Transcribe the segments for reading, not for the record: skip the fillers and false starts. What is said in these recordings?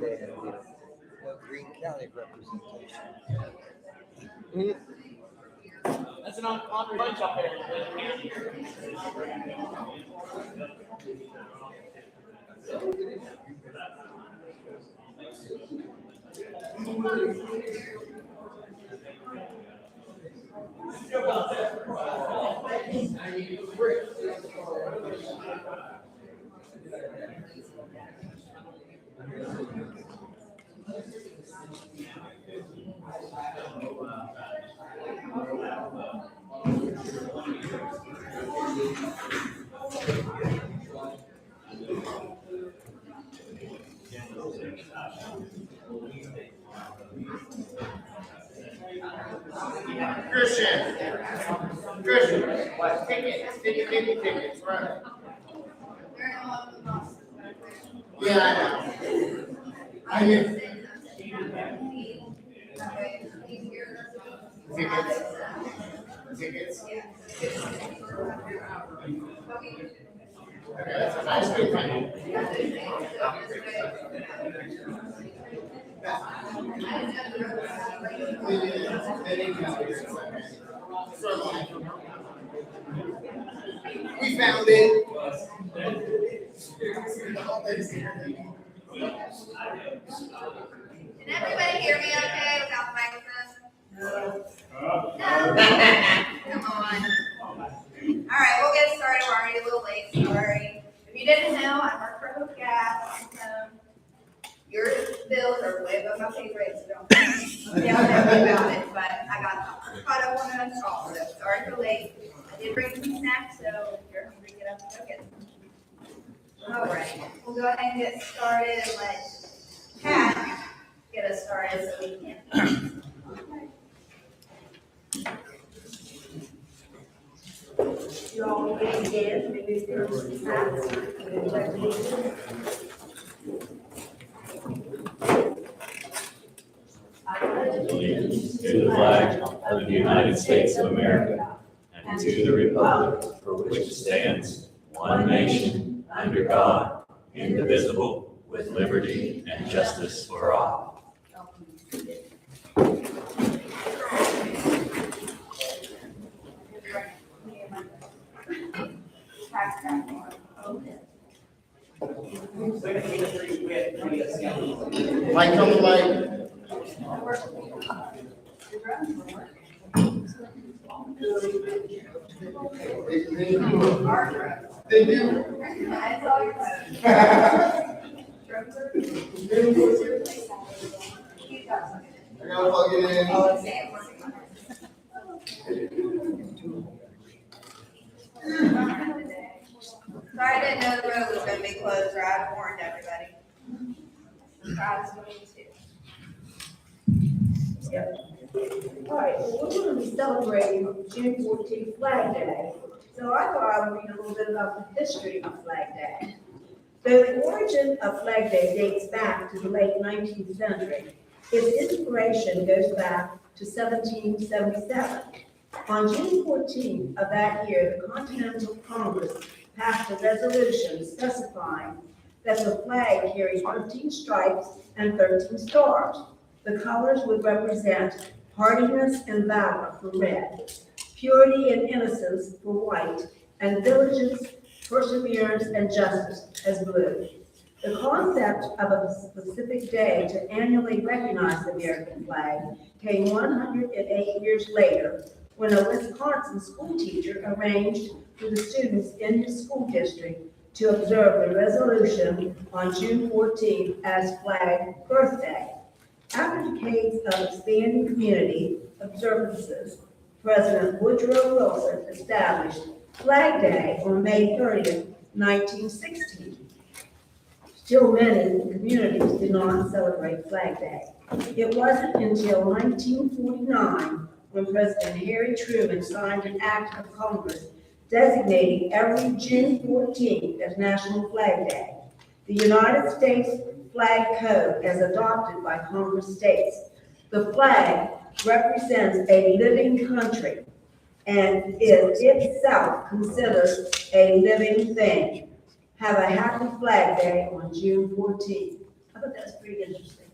they had no Green County representation. That's an on bunch up there. Christian, tickets, right? Yeah, I know. I hear. Tickets. Okay, that's a nice good thing. We found it. Can everybody hear me okay without the microphone? No. Come on. All right, we'll get started. We're already a little late. Sorry. If you didn't know, I work for Hope Gas. Your bills are way above my pay rate, so don't yell at me about it. But I got caught up on a call, so sorry for late. I did bring some snacks, so if you're hungry, get up and go get them. All right, we'll go ahead and get started and let Pat get us started so we can. You all get again, maybe there's snacks. Allegiance to the flag of the United States of America and to the republic for which it stands, one nation, under God, indivisible, with liberty and justice for all. Light on the light. They do. That's all your I gotta plug it in. Oh, it's Sam working on it. Sorry, I didn't know the road was gonna be closed, or I'd warned everybody. Surprise me too. All right, well, we're going to be celebrating June 14th Flag Day. So I thought I would read a little bit about the history of Flag Day. Though the origin of Flag Day dates back to the late 19th century, its inspiration goes back to 1777. On June 14th of that year, the Continental Congress passed a resolution specifying that the flag carried 13 stripes and 13 stars. The colors would represent hardiness and valor for red, purity and innocence for white, and diligence, perseverance, and justice as blue. The concept of a specific day to annually recognize the American flag came 108 years later when a Wisconsin school teacher arranged for the students in his school district to observe the resolution on June 14th as Flag Birthday. After decades of expanding community observances, President Woodrow Wilson established Flag Day on May 30th, 1916. Still many communities did not celebrate Flag Day. It wasn't until 1949 when President Harry Truman signed an act of Congress designating every June 14th as National Flag Day. The United States Flag Code, as adopted by Congress, states the flag represents a living country and is itself considered a living thing. Have a happy Flag Day on June 14th. thought that was pretty interesting.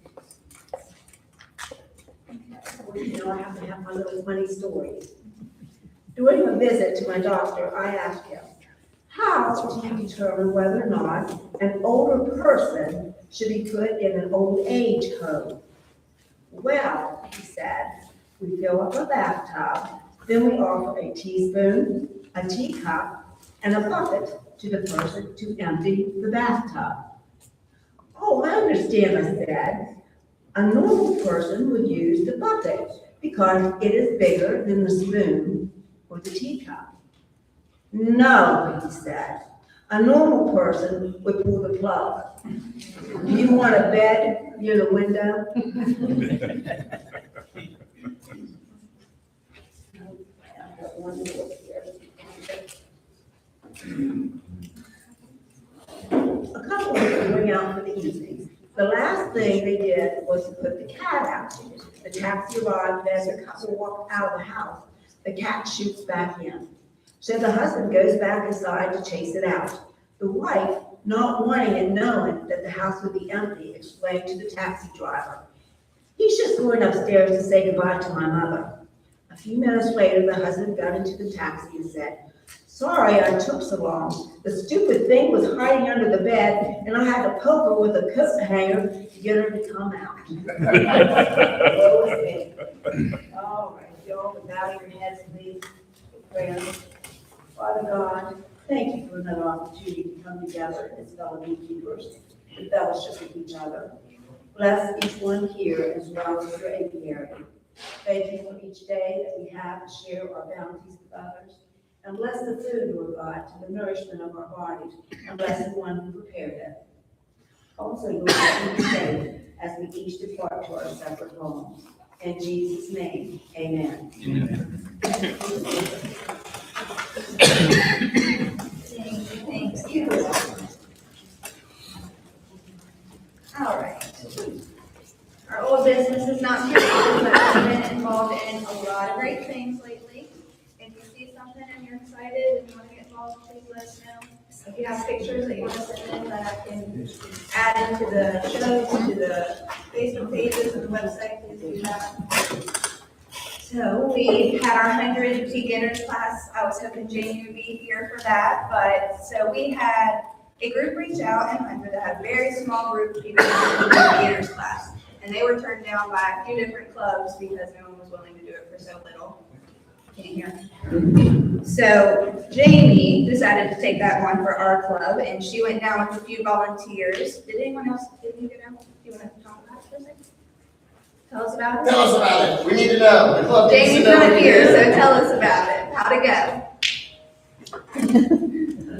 Well, you know, I have to have my little funny stories. During a visit to my doctor, I asked him, how do you determine whether or not an older person should be put in an old age home? Well, he said, we fill up a bathtub, then we offer a teaspoon, a teacup, and a bucket to the person to empty the bathtub. Oh, I understand, I said. A normal person would use the bucket because it is bigger than the spoon or the teacup. No, he said. A normal person would pull the plug. You want a bed near the window? A couple was going out for the evening. The last thing they did was to put the cat out. The taxi arrived, as the couple walked out of the house, the cat shoots back in. So the husband goes back inside to chase it out. The wife, not wanting and knowing that the house would be empty, explained to the taxi driver, he's just going upstairs to say goodbye to my mother. A few minutes later, the husband got into the taxi and said, sorry I took so long. The stupid thing was hiding under the bed, and I had to poke her with a coat hanger to get her to come out. All right, y'all, bow your heads, please. Friends, Father God, thank you for another opportunity to come together as fellow beekeepers and fellowship with each other. Bless each one here as well as your apiary. Thank you for each day that we have to share our bounties with others. And bless the food, Lord God, to the nourishment of our bodies, and bless the one who prepared it. Also, Lord, keep us safe as we each depart to our separate homes. In Jesus' name, amen. Thank you. All right. Our old business is not too long, but I've been involved in a lot of great things lately. If you see something and you're excited and you want to get involved, please let us know. If you have pictures that you want to send in that I can add into the shows, to the Facebook pages and the website, please do that. So we had our 100 beginners class. I was hoping Jamie would be here for that, but so we had a group reach out in 100 that had a very small group of people in the beginners class, and they were turned down by a few different clubs because no one was willing to do it for so little. Can't hear. So Jamie decided to take that one for our club, and she went down with a few volunteers. Did anyone else? Did you get out? Do you want to talk about it for a second? Tell us about it. Tell us about it. We need to know. The club needs to Jamie's know. not here, so tell us about it. How'd it go?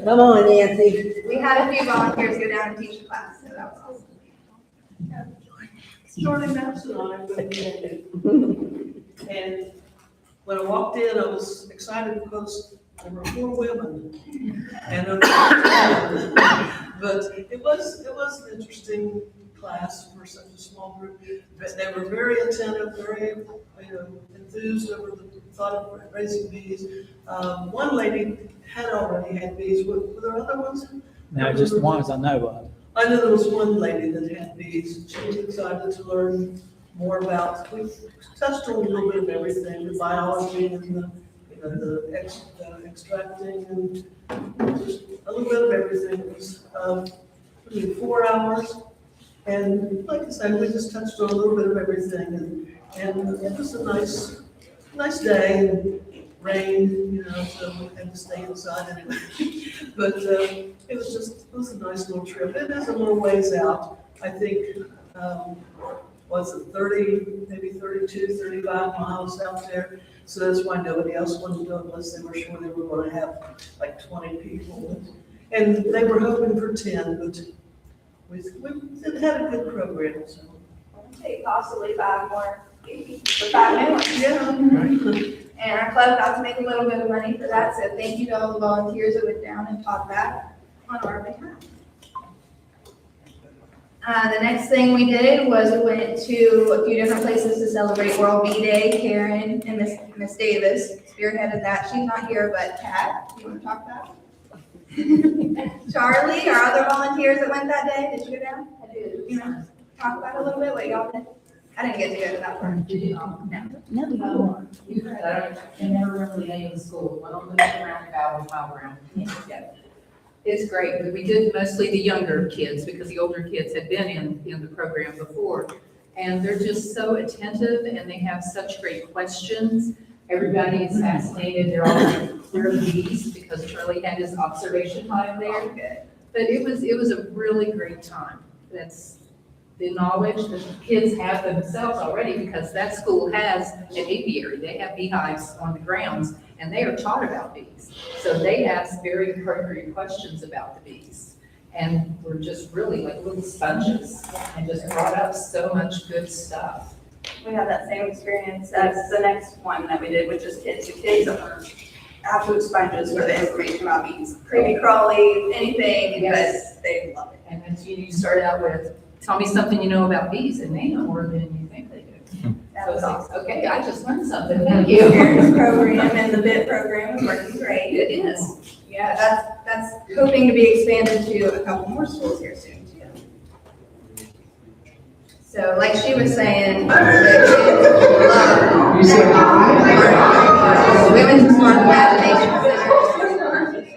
Come on, Nancy. We had a few volunteers go down and teach the class, so that was awesome. Starting Madison and I went in, and when I walked in, I was excited because there were 4 women, and but it was an interesting class for such a small group. But they were very attentive, very enthused over the thought of raising bees. One lady had already had bees. Were there other ones? No, just the ones I know of. I know there was one lady that had bees. She was excited to learn more about. We touched on a little bit of everything: the biology and the extracting, and just a little bit of everything. It was 4 hours, and like I said, we just touched on a little bit of everything, and it was a nice day. And rain, so we had to stay inside anyway. But it was a nice little trip. It is a little ways out. I think, was it 30, maybe 32, 35 miles out there. So that's why nobody else wanted to go unless they were sure they were going to have like 20 people. And they were hoping for 10, but we had a good program. So. I'll take possibly 5 more, maybe, for 5 new ones. Yeah. And our club got to make a little bit of money for that, so thank you to all the volunteers that went down and taught that on our behalf. The next thing we did was we went to a few different places to celebrate World Bee Day. Karen and Miss Davis spearheaded that. She's not here, but Kat, do you want to talk about it? Charlie, our other volunteers that went that day, did you go down? I did. talk about it a little bit, what y'all did? I didn't get to go to that part. I never remember the name of the school. One of them is Roundabout and Mile Round. It's great, but we did mostly the younger kids because the older kids had been in the program before. And they're just so attentive and they have such great questions. Everybody is fascinated. They're all clear the bees because Charlie had his observation time there. But it was a really great time. That's the knowledge that the kids have themselves already because that school has an apiary. They have beehives on the grounds and they are taught about bees. So they ask very appropriate questions about the bees. And we're just really like little sponges and just brought up so much good stuff. We had that same experience. That's the next one that we did, which is kids. The kids are absolute sponges for the information about bees. Creepy crawly, anything, Yes. but they love it. And then you start out with, tell me something you know about bees, and they know more than you think they do. That So was it's awesome. like, okay, I just learned something, The thank you. parents program and the BIT program is working great. It is. Yeah, that's hoping to be expanded to a couple more schools here soon too. So like she was saying, the kids love. You said hi? Women's Smart Imagination Center.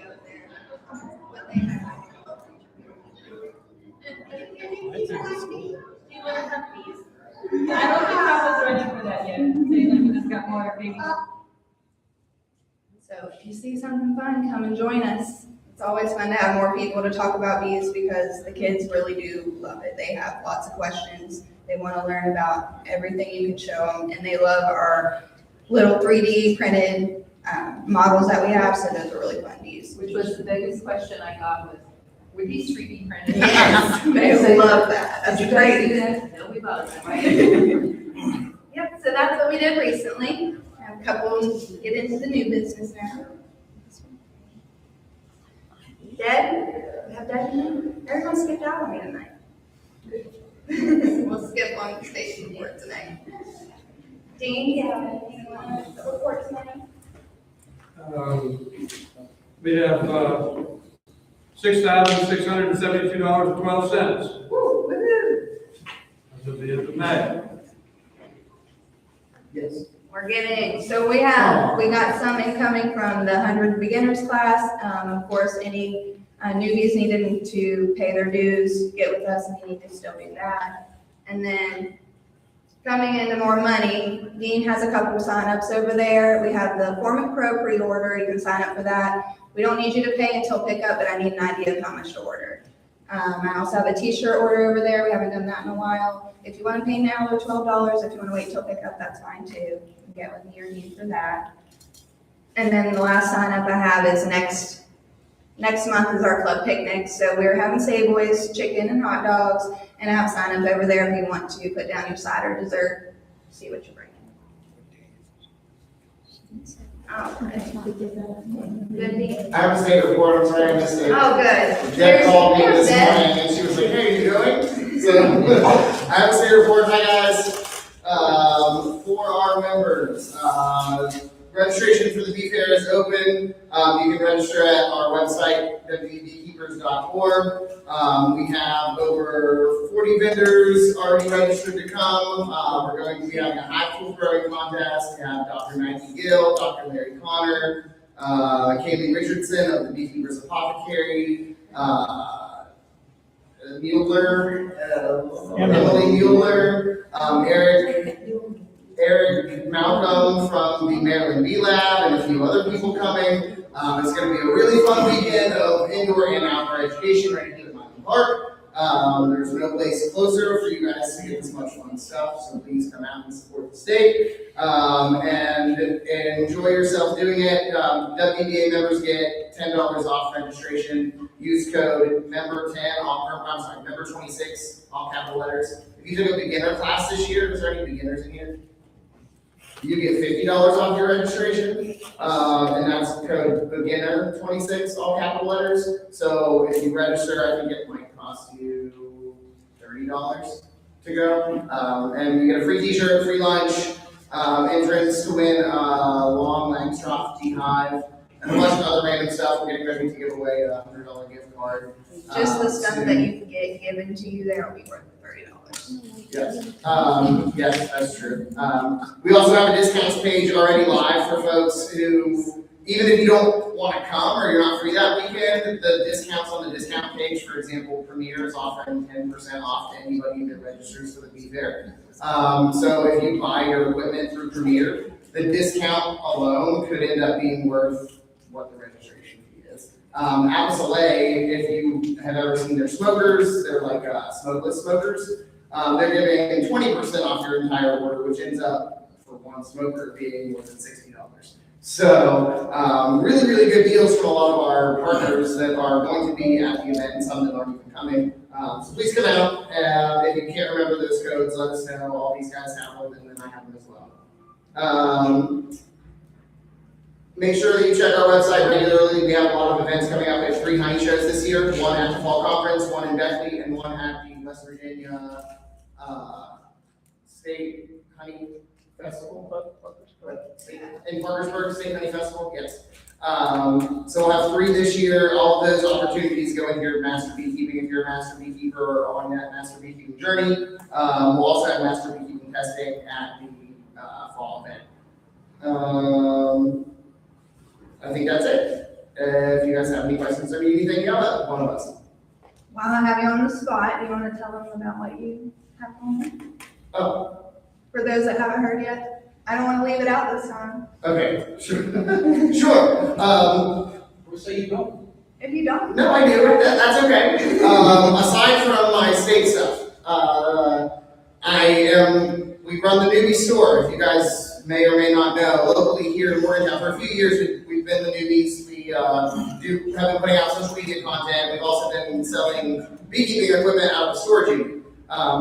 I don't think I was ready for that yet. They like just got more baby. So if you see something fun, come and join us. It's always fun to have more people to talk about bees because the kids really do love it. They have lots of questions. They want to learn about everything you can show them, and they love our little 3D printed models that we have. So those are really fun to use. Which was the biggest question I got was, were these 3D printed? Yes, they love that. That's Did you guys great. do that? No, we bought them, right? Yep, so that's what we did recently. Have a couple get into the new business now. Deb, we have Deb in there? Everyone skipped out on me tonight. We'll skip on the station report tonight. Dean, do you have anything you want to report tonight? We have $6,672.12 Woo, woohoo! as of the end of May. Yes. We're getting, so we got some incoming from the 100 beginners class. Of course, any newbies needing to pay their dues, get with us and you need to still do that. And then coming into more money, Dean has a couple signups over there. We have the Formic Pro pre-order. You can sign up for that. We don't need you to pay until pickup, but I need an idea of how much to order. I also have a t-shirt order over there. We haven't done that in a while. If you want to pay now, they're $12. If you want to wait till pickup, that's fine too. You can get with me or need for that. And then the last sign up I have is next month is our club picnic. So we're having Savoys, chicken and hot dogs, and I have a sign up over there if you want to put down your side or dessert, see what you're bringing. Oh, good deal. I have a state report, I'm sorry I missed it. Oh, good. Deb called me this Deb. morning and she was like, hey, you going? So, I have a state report, hi guys. For our members, registration for the bee fair is open. You can register at our website, www.beekeepers.org. We have over 40 vendors already registered to come. We're going to be having a high school growing contest. We have Dr. Maggie Gill, Dr. Larry Connor, Kaylee Richardson of the Beekeepers Apothecary, Mueller, Emily Mueller, Eric Malcolm from the Maryland Bee Lab, and a few other people coming. It's going to be a really fun weekend of indoor and outdoor education right here at Mountain Park. There's no place closer for you guys to get this much fun stuff, so please come out and support the state and enjoy yourself doing it. WBA members get $10 off registration. Use code member10, member 26, all capital letters. If you took a beginner class this year, is there any beginners in here? You get $50 off your registration, and that's code beginner 26, all capital letters. So if you register, I think it might cost you $30 to go. And you get a free t-shirt, free lunch, entrance to win a long Langstroth beehive, and a bunch of other random stuff. We're getting ready to give away a $100 gift card. Just the stuff that you can get given to you there will be worth $30. Yes, yes, that's true. We also have a discounts page already live for folks who, even if you don't want to come or you're not free that weekend, the discounts on the discount page, for example, Premier is offering 10% off to anybody that registers for the Bee Fair. So if you buy your equipment through Premier, the discount alone could end up being worth what the registration fee is. Oxalic, if you have ever seen their smokers, they're like smokeless smokers. They're giving 20% off your entire order, which ends up for one smoker being more than $60. So really, really good deals from a lot of our partners that are going to be at the event and some that aren't even coming. So please come out. If you can't remember those codes, let us know. All these guys have them, and then I have them as well. Make sure that you check our website regularly. We have a lot of events coming up. We have 3 honey shows this year, one at the fall conference, one in Beckley, and one at the West Virginia State Honey Festival. In Parkersburg State Honey Festival, yes. So we'll have 3 this year. All of those opportunities go into your master beekeeping if you're a master beekeeper or on that master beekeeping journey. We'll also have master beekeeping testing at the fall event. I think that's it. If you guys have any questions or need anything, yell at one of us. While I have you on the spot, do you want to tell them about what you have going on? Oh, For those that haven't heard yet, I don't want to leave it out this time. okay, sure. Sure. So you don't? If you don't, No, I do. That's okay. Aside from my state stuff, we run the newbie store. If you guys may or may not know, locally here in Morgantown, for a few years we've been the newbies. We have been putting out social media content. We've also been selling beekeeping equipment out of the storage unit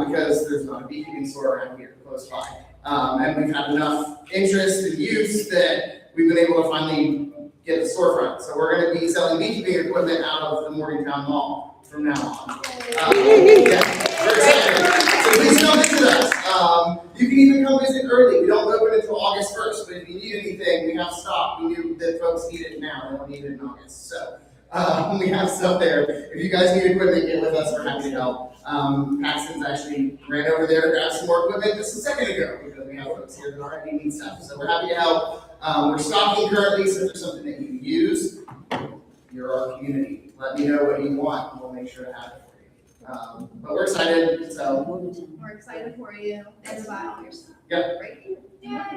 because there's not a beekeeping store around here close by. And we've had enough interest and use that we've been able to finally get a storefront. So we're going to be selling beekeeping equipment out of the Morgantown Mall from now on. Yeah, we're excited. So please come visit us. You can even come visit early. We don't open until August 1st, but if you need anything, we have stock. We knew that folks need it now. They don't need it in August. So we have stuff there. If you guys need equipment, get with us. We're happy to help. Paxton's actually ran over there to grab some more equipment just a second ago because we have folks here that already need stuff. So we're happy to help. We're stocking currently, so if there's something that you use, you're our community. Let me know what you want, and we'll make sure to have it for you. But we're excited, so. we're excited for you and buy all your stuff. Yeah. Right here.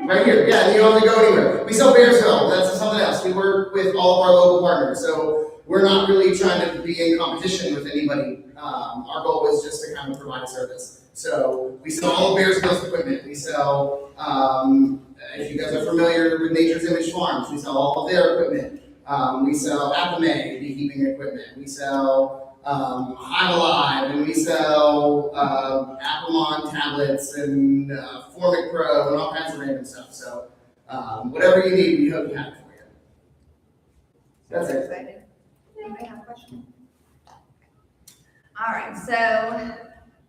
Right here, yeah, and you don't have to go anywhere. We sell Bearsville, that's something else. We work with all of our local partners, so we're not really trying to be in competition with anybody. Our goal is just to kind of provide a service. So we sell all of Bearsville's equipment. We sell, if you guys are familiar with Nature's Image Farms, we sell all of their equipment. We sell Apame beekeeping equipment. We sell Hive Alive, and we sell Applemon tablets and Formic Pro and all kinds of random stuff. So whatever you need, we hope we have it for you. That's it. Excited. Anybody have a question? All right, so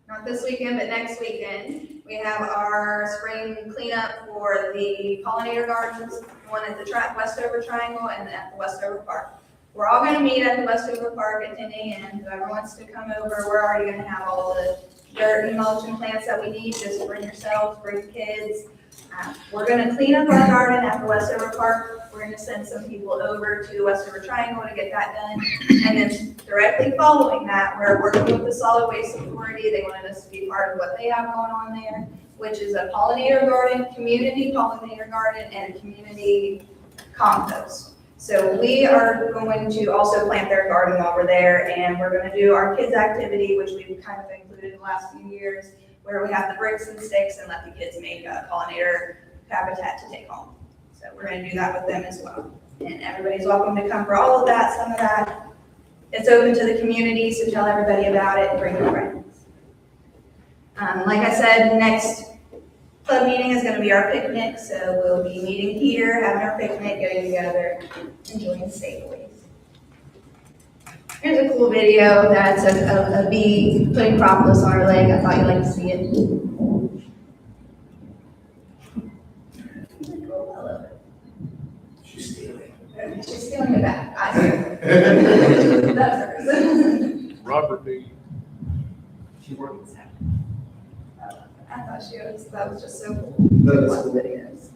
not this weekend, but next weekend, we have our spring cleanup for the pollinator gardens, one at the Westover Triangle and at the Westover Park. We're all gonna meet at the Westover Park at 10 a.m. Whoever wants to come over, we're already gonna have all the dirt and mulch and plants that we need. Just bring yourselves, bring kids. We're gonna clean up our garden at the Westover Park. We're gonna send some people over to the Westover Triangle to get that done. And then directly following that, we're working with the Solid Waste Authority. They wanted us to be part of what they have going on there, which is a pollinator garden, community pollinator garden, and community compost. So we are going to also plant their garden while we're there, and we're gonna do our kids activity, which we've kind of included in the last few years, where we have the bricks and sticks and let the kids make a pollinator habitat to take home. So we're gonna do that with them as well. And everybody's welcome to come for all of that, some of that. It's open to the community, so tell everybody about it and bring your friends. Like I said, next club meeting is gonna be our picnic, so we'll be meeting here, having our picnic, getting together, enjoying Stapleways. Here's a cool video that's a bee putting propolis on her leg. I thought you'd like to see it. She's stealing. She's stealing it back. I see her. That's hers. Robert B. She working. I thought that was just so cool. That is Lots of cool. videos.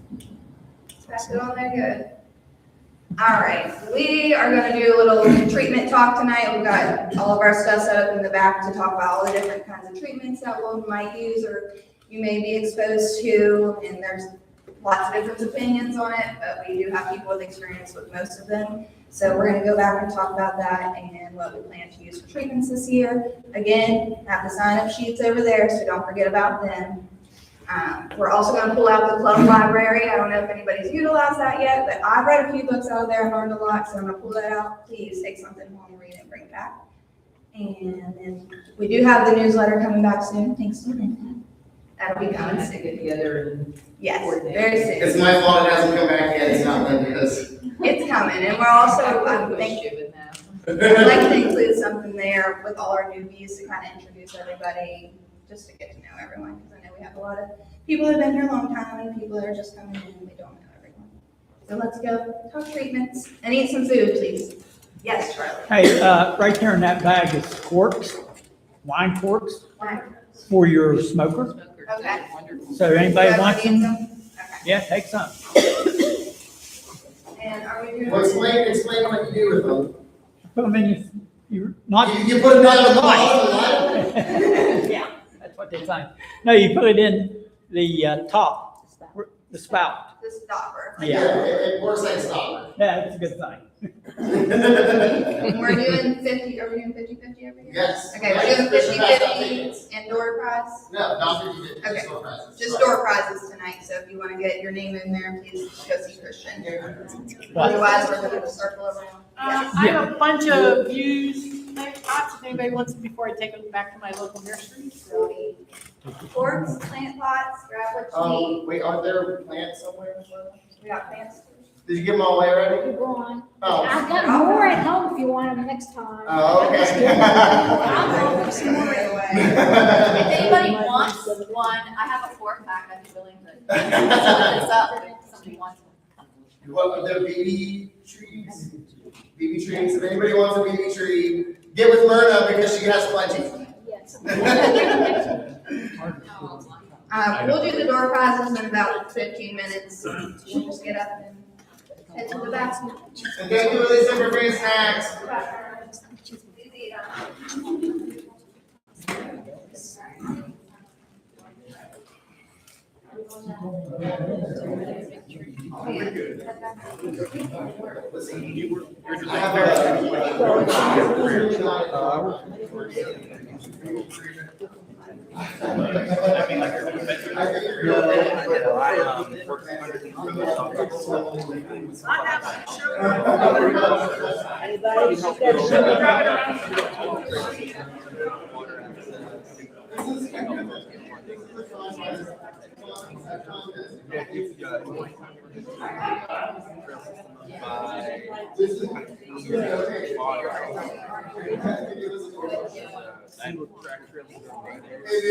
Pass it on there, good. All right, we are gonna do a little treatment talk tonight. We've got all of our stuff set up in the back to talk about all the different kinds of treatments that we might use or you may be exposed to, and there's lots of different opinions on it, but we do have people with experience with most of them. So we're gonna go back and talk about that and what we plan to use for treatments this year. Again, have the sign-up sheets over there, so don't forget about them. We're also gonna pull out the club library. I don't know if anybody's utilized that yet, but I've read a few books out of there and learned a lot, so I'm gonna pull that out. Please take something home, read it, and bring it back. And then we do have the newsletter coming back soon, thanks to Linda. That'll be Kind coming of soon. get together and. Yes, very It's soon. my fault it hasn't come back yet, it's not Linda's. It's coming, and we're also, Push thank you. it now. I'd like to include something there with all our newbies to kind of introduce everybody, just to get to know everyone, because I know we have a lot of people that have been here a long time and people that are just coming in and we don't know everyone. So let's go talk treatments and eat some food, please. Yes, Charlie. Hey, right there in that bag is corks, wine corks for your smoker. Okay. Wonderful. So anybody Whoever wants needs some? them? Yeah, take some. Okay. And are we doing? Well, explain what you do with them. Put them in you not. You put them down the bottom. Yeah, that's what they say. No, you put it in the top, the spout. The stopper. Yeah, Yeah, it works like stopper. yeah, that's a good thing. And we're doing 50, are we doing 50/50 every year? Yes. Okay, we're doing There's a pass out 50/50 tickets. and door prize. No, not 50, Okay. just door prizes. Just door prizes tonight, so if you want to get your name in there, please go see Christian. Otherwise, we're going to circle around. Yes. I have a bunch of used pots, if anybody wants, before I take them back to my local nursery. So Forks, plant pots, grab what you need. Wait, are there plants somewhere? We got plants. Did you give them all away already? You're going. Oh. I've got more at home if you want them next time. Oh, okay. I'll go for some more away. If anybody wants one, I have a 4-pack, I'd be willing to split this up if somebody wants one. What are there BB trees? BB trees. If anybody wants a BB tree, get with Myrna because she has plenty. Yes. We'll do the door prizes in about 15 minutes. We'll just get up and head to the back. And thank you, Lisa, for bringing snacks. I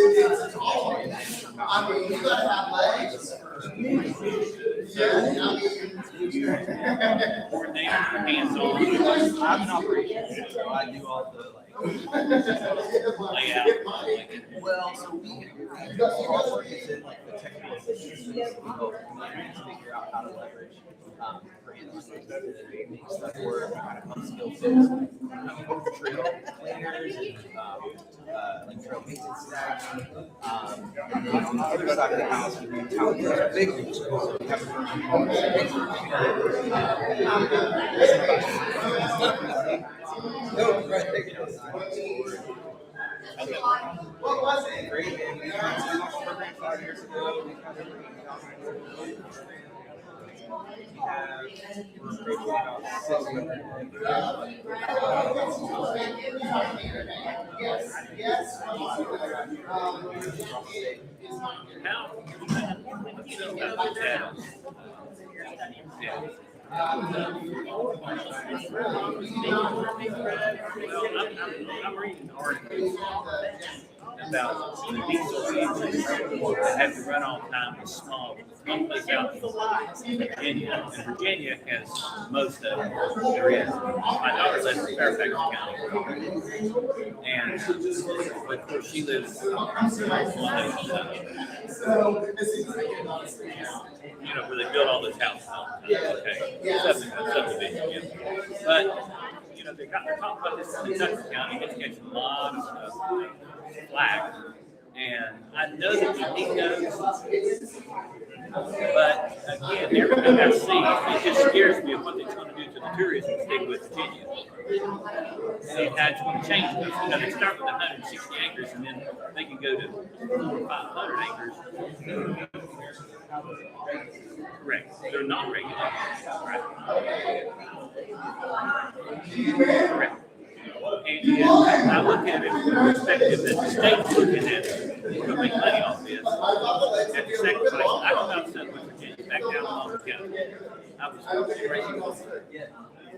It's tall. I mean, you gotta have legs. Yeah, I mean. Coordinating your hands on. I'm an operations, so I do all the layout. Well, so we also use it like the technical assistance to help figure out how to leverage grants to make stuff work, kind of upskill folks like trail cleaners, like trail maintenance staff. And then on the other side of the house, we do town big things. So we have no, right, thank you. What was it? Great, and we had a program 5 years ago. We kind of we're approaching about 600. Yes. I'm reading articles. about the diesel engines that have to run all the time is small. One place out in Virginia, and Virginia has most of them there is. My daughter lives in Fairfax County, and but of course she lives on where they build all those houses. Okay, subdivision, yeah. But they're talking about this in Kentucky County. It's getting a lot of flack, and I know that we need those. But again, they're going to see. It just scares me of what they're going to do to the tourism state with Virginia. And it's going to change this. They start with 160 acres, and then they can go to 500 acres. Correct. They're not regulated. Right. Correct. And I look at it from the perspective that the state's looking at it to make money off this. At the second place, I come out of Southern Virginia, back down to Long County. I was racing over.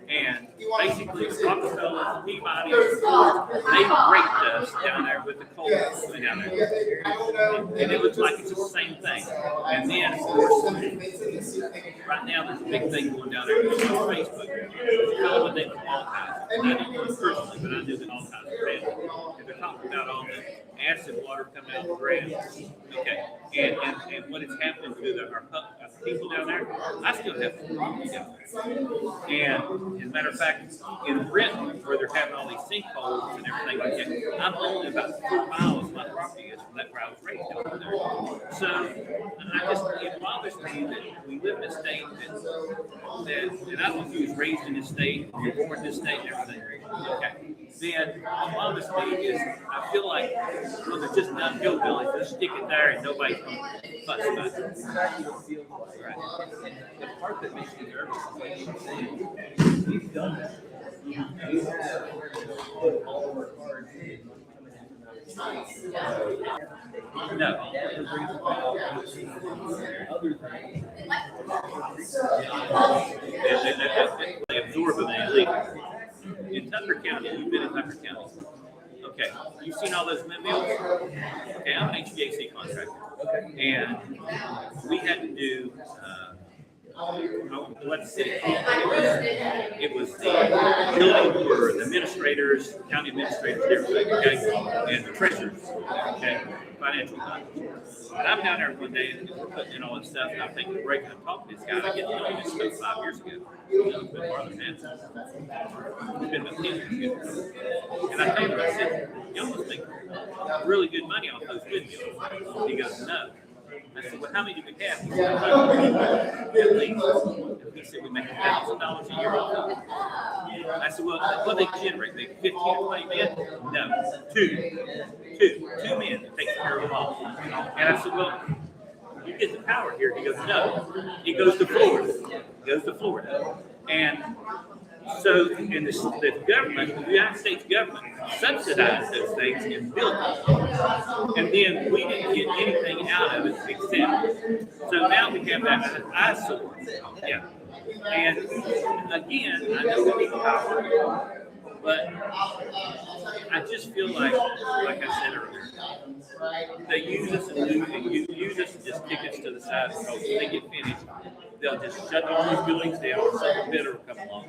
And basically, the Rockefeller, Peabody, they raped us down there with the coal down there. And it looks like it's the same thing. And then, of course, right now there's a big thing going down there on Facebook. There's a fellow with them all kinds. I didn't know him personally, but I knew that all kinds of family. And they're talking about all the acid water coming out of the ground. Okay. And what is happening to our people down there, I still have property down there. And as a matter of fact, in Britain, where they're having all these sinkholes and everything like that, I'm only about 4 miles my property is from that where I was raised over there. So it bothers me that we live in a state that and I don't know if you was raised in this state, you're born in this state and everything. Okay. Then what bothers me is I feel like they're just done hillbillies. Just stick it there and nobody's going to fuss about it. Right. The part that makes me nervous is like you're saying, we've done that. We have put all of our cards in coming in from outside. No. Other things. They absorb them and they leave. In Tucker County, you've been in Tucker County. Okay, you've seen all those windmills? Okay, I'm an HVAC contractor. And we had to do, what the city called it. It was the building for the administrators, county administrators, everything, okay? And the treasurers, okay? Financial controls. And I'm down there one day and we're putting in all this stuff, and I'm thinking of breaking and talking to this guy. I get to know this stuff 5 years ago. It's been more than that. It's been about 10 years ago. And I told him, I said, y'all must make really good money off those windmills. He goes, no. I said, well, how many do we have? He said, at least. He said, we make $1,000 a year off of it. I said, well, what do they generate? They 15 or 20 men? No, two men that take care of them all. And I said, well, you get the power here. He goes, no. He goes to Florida. And so, in the government, the United States government subsidized those things and built them. And then we didn't get anything out of it except, so now we have that eyesore. Yeah. And again, I know we need power, but I just feel like I said earlier, they use us and use us and just kick us to the side because when they get finished, they'll just shut all these buildings down, or something better will come along.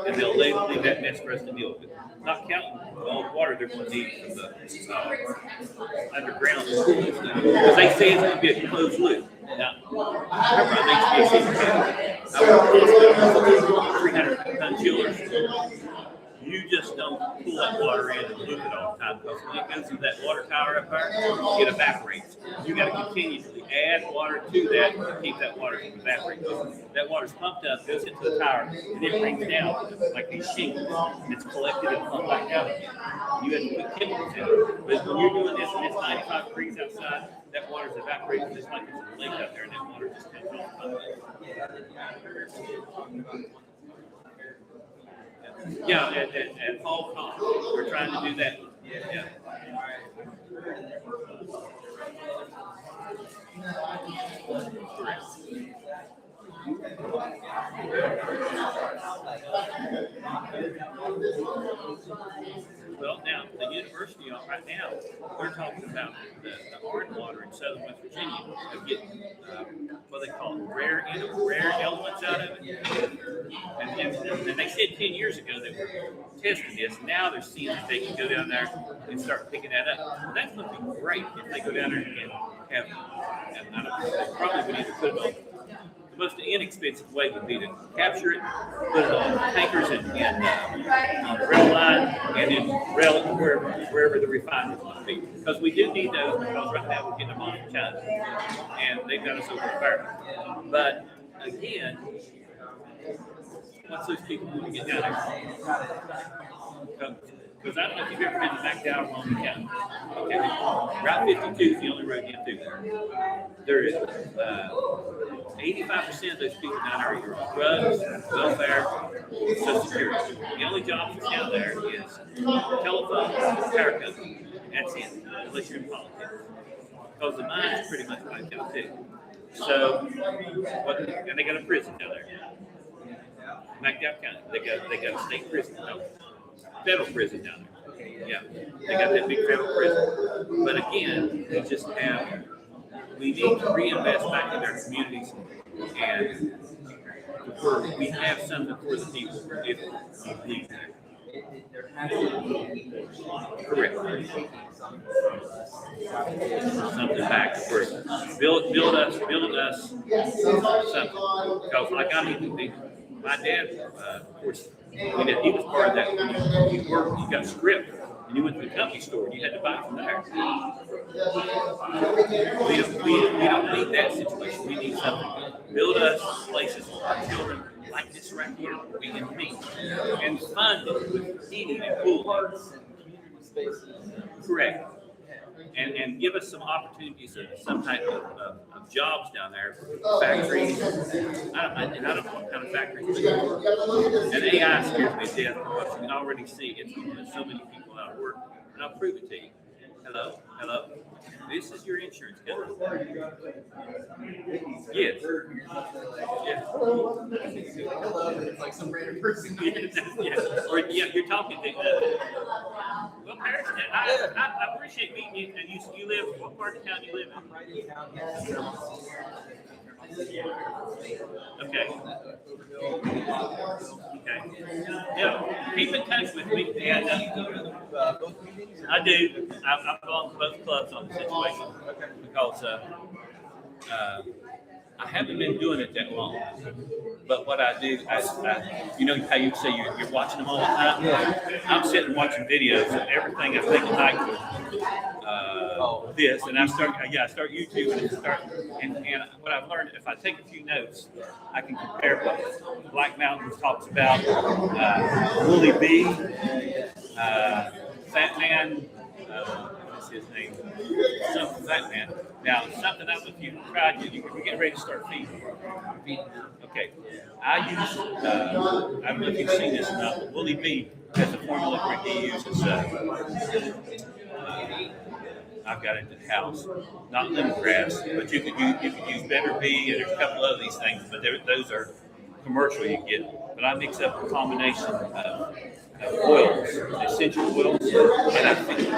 And they'll leave that mess for us to deal with. Not counting all the water they're going to need from the underground school and stuff. Because they say it's going to be a closed loop. Now, remember, I think I was 300-ton chillers. You just don't pull that water in and loop it all the time, because when it goes through that water tower up there, it evaporates. You got to continuously add water to that to keep that water from evaporating. That water's pumped up, goes into the tower, and it rains down like these shingles. It's collected and pumped back out again. You have to put chemicals in it. But when you're doing this and it's 95 degrees outside, that water's evaporating just like there's a lake out there, and that water just comes off. Yeah, at all costs, we're trying to do that. Yeah. Well, now the university right now Now, we're talking about the orange water in southern West Virginia of getting what they call rare elements out of it. And they said 10 years ago they were testing this. Now they're seeing that they can go down there and start picking that up. Well, that's going to be great if they go down there and have, they probably would either put it on. The most inexpensive way would be to capture it, put it on tankers and on the rail line, and then rail it wherever the refinery is be. Because we do need those, because right now we're getting them on China, and they've got us over the fire. But again, once those people want to get down there, because I don't know if you've ever been to McDowell on the county. Okay, Route 52 is the only road you get through there. There is 85% of those people down there are on drugs, welfare, Social Security. The only job that's down there is telephone, power company. That's it, unless you're in politics. Because the mine is pretty much wiped out too. So, and they got a prison down there. McDowell County, they got a state prison, no, federal prison down there. Yeah, they got that big federal prison. But again, they just have. We need to reinvest back in their communities, and we have something for the people if we need that. Correct. Something back for build us something. Because like I mean, my dad, of course, he was part of that. He worked, he got script, and you went to the company store and you had to buy it from there. We don't need that situation. We need something. Build us places for our children like this right here, we can meet and fund it with heating and cooling. Correct. And give us some opportunities of some type of jobs down there, factories. I don't know what kind of factories. And AI scares me to death because you can already see it's going to put so many people out of work. And I'll prove it to you. Hello? Hello? This is your insurance company. Yes. Yes. It's like some random person. Yes. Or yeah, you're talking to. Well, Paris, I appreciate meeting you. And you live, what part of town you live in? Okay. Okay. Yeah, keep in touch with me. And, I do. I've gone to both clubs on the situation because I haven't been doing it that long. But what I do, you know how you say you're watching them all the time? Yeah. I'm sitting watching videos of everything I think like this, and I start YouTube and what I've learned, if I take a few notes, I can compare what Black Mountains talks about, Willie B, Fat Man, what's his name? Something Fat Man. Now, something else, if you tried, you're getting ready to start feeding. Okay. I use, I don't know if you've seen this or not, but Willie B has a formula where he uses, I've got it at the house, not lemongrass, but you could use Better Bee, and there's a couple of these things, but those are commercial you get. But I mix up a combination of oils, essential oils, and I think it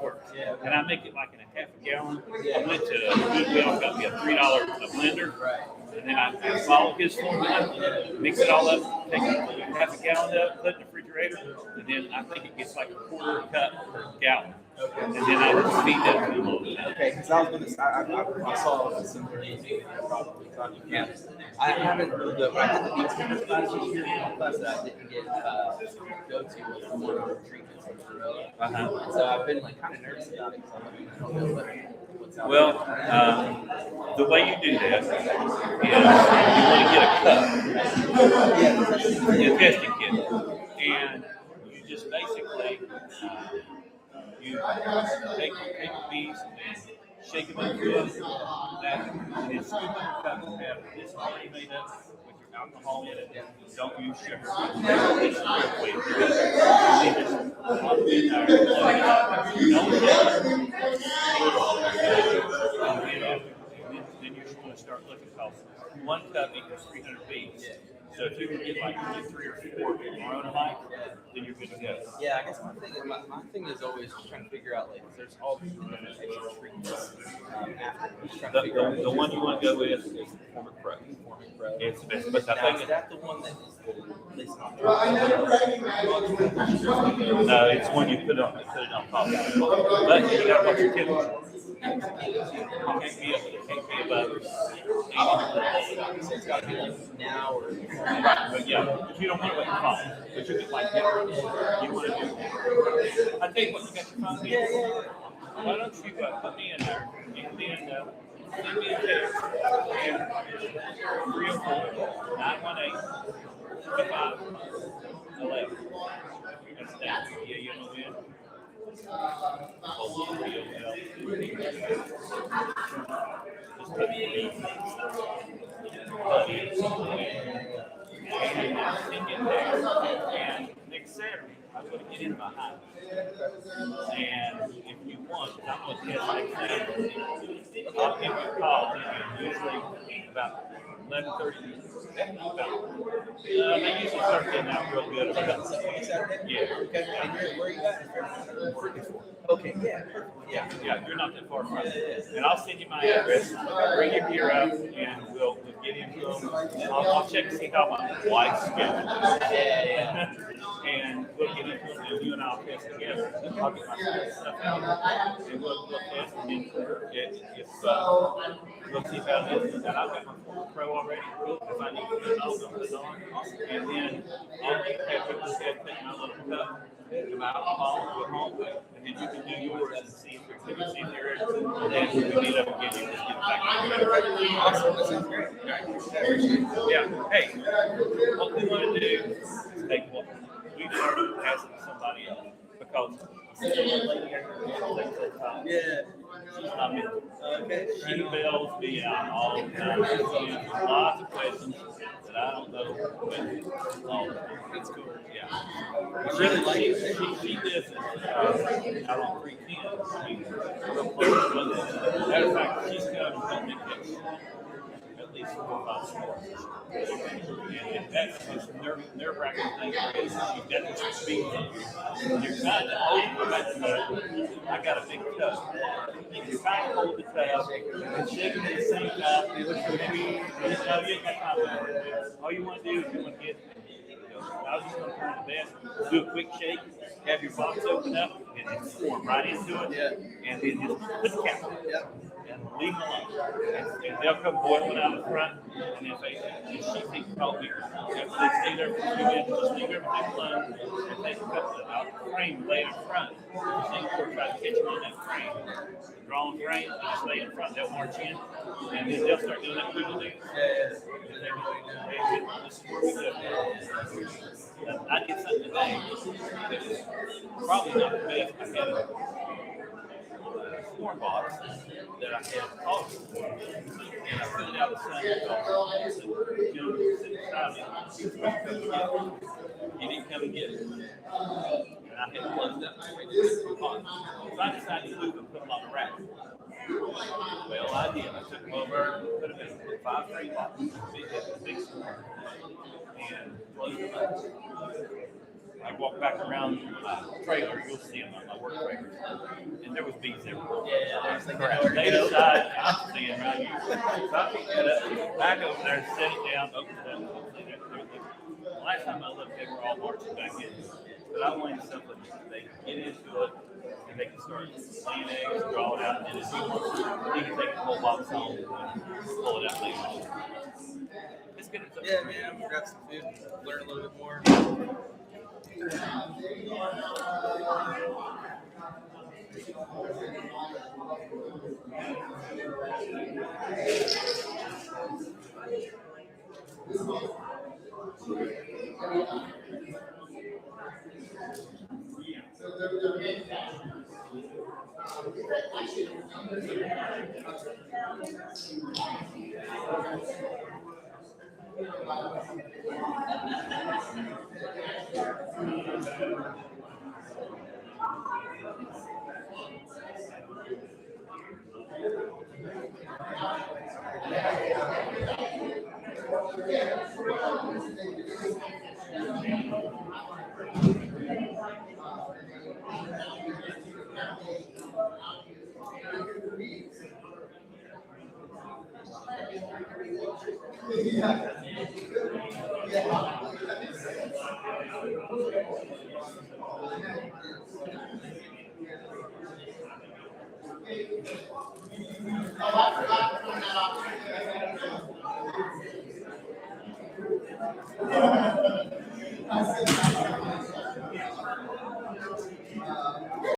works. And I make it like in a half a gallon. I went to Goodwill, got me a $3 blender, and then I follow his formula, mix it all up, take half a gallon up, put it in the refrigerator, and then I think it gets like a quarter cup per gallon. And then I would feed that to them all the time. Okay, because I was going to say, I saw some video probably on you. Yeah. I haven't really done, I did the Beekeepers class that I didn't get go to with more treatments and Corona. So I've been like kind of nervous about it because I don't know what's out there. Well, the way you do that is you want to get a cup, a testing kit, and you just basically you take bees and shake them into and then scoop up your cup and have this already made up with your alcohol in it. Don't use sugar. This is real way to do it. Then you're going to start looking because one cup equals 300 bees. So if you can get like 3 or 4 on a hike, then you're good to go. Yeah, I guess my thing is always just trying to figure out, like, there's all these different types of trees. After just trying to figure out The one you want to go with is Formic Pro. Formic Pro. It's the best, but Now, I is think that the one that is the least on? Well, I never recognized no, it's when you put it on top. But you got to watch your temperature. You can't be above 80. So it's gotta be like now or. Right, but yeah, if you don't want to wait for fall, but you can like different, you want to do. I tell you what, you got your phone here. Yeah. Why don't you put me in there, and then send me a text, and 304 918 5511. That's that. Yeah, you know when. Just put me in. And get there. And next Saturday, I'm going to get in my house. And if you want, I'm going to test next Saturday. I'll give you a call. Usually about 11:30. They usually start getting out real good. Saturday? Yeah. Okay. And where are you at? Okay. Yeah. Perfect. Yeah, you're not that far from it. And I'll send you my address. Bring your gear up, and we'll get into them. I'll check to see how my wife's schedule. Yeah. And we'll get into them, and you and I'll test together. I'll get my stuff out, and we'll test and we'll see how it is. And I've got my Formic Pro already. If I need to put it on, I'll put it on. And then I'll need to have people take my little cup, my alcohol, go home, and then you can do yours and see if you're and then if you need up again, you just get back. Awesome. That sounds great. All right. I appreciate it. Yeah. Hey, what we want to do is take what we started asking somebody else because Yeah. she's not me. Okay. She bails me out all the time. She asks lots of questions that I don't know all the time. That's cool. Yeah. I really like it. She lives out on 310. She's real close to it. Matter of fact, she's come and helped me fix at least 4 or 5 stores. And that's the most nerve-wracking thing is you've got this speed bump. You're trying to hold the I got a big tub. You're trying to hold the tub and shaking at the same time. You ain't got time for it. All you want to do is you want to get. I was just going to turn the best, do a quick shake, have your box open up, and then form right into it. Yeah. And then just put the cap on it. Yep. And leave them alone. And they'll come boiling out the front, and if she thinks cold beer. After they stay there for a few minutes, just leave everything alone, and they cut it out the frame, lay in front. So you can try to catch them on that frame. Drawn frame, they just lay in front, they'll march in, and then they'll start doing that wiggle dance. This is where we go. I did something today that was probably not the best. I had a corn box that I had coffee for, and I put it out the sun. The gentleman sitting beside me, he was supposed to come get it. He didn't come and get it. And I had closed up my pot. So I decided to move and put them on the rack. Well, I did. I took them over, put them in 5 free boxes, big store, and closed them up. I walked back around my trailer, you'll see them on my work trailer, and there was bees everywhere. Yeah. They decided I'm staying right here. So I picked it up, back over there, set it down, opened it up. The last time I looked, they were all marching back in. But I wanted something that they can get into it, and they can start laying eggs, draw it out, and then if you want, you can take the whole box home and pull it out later. It's good. Yeah, man. I'm gonna grab some food and learn a little bit more. I forgot to turn that off.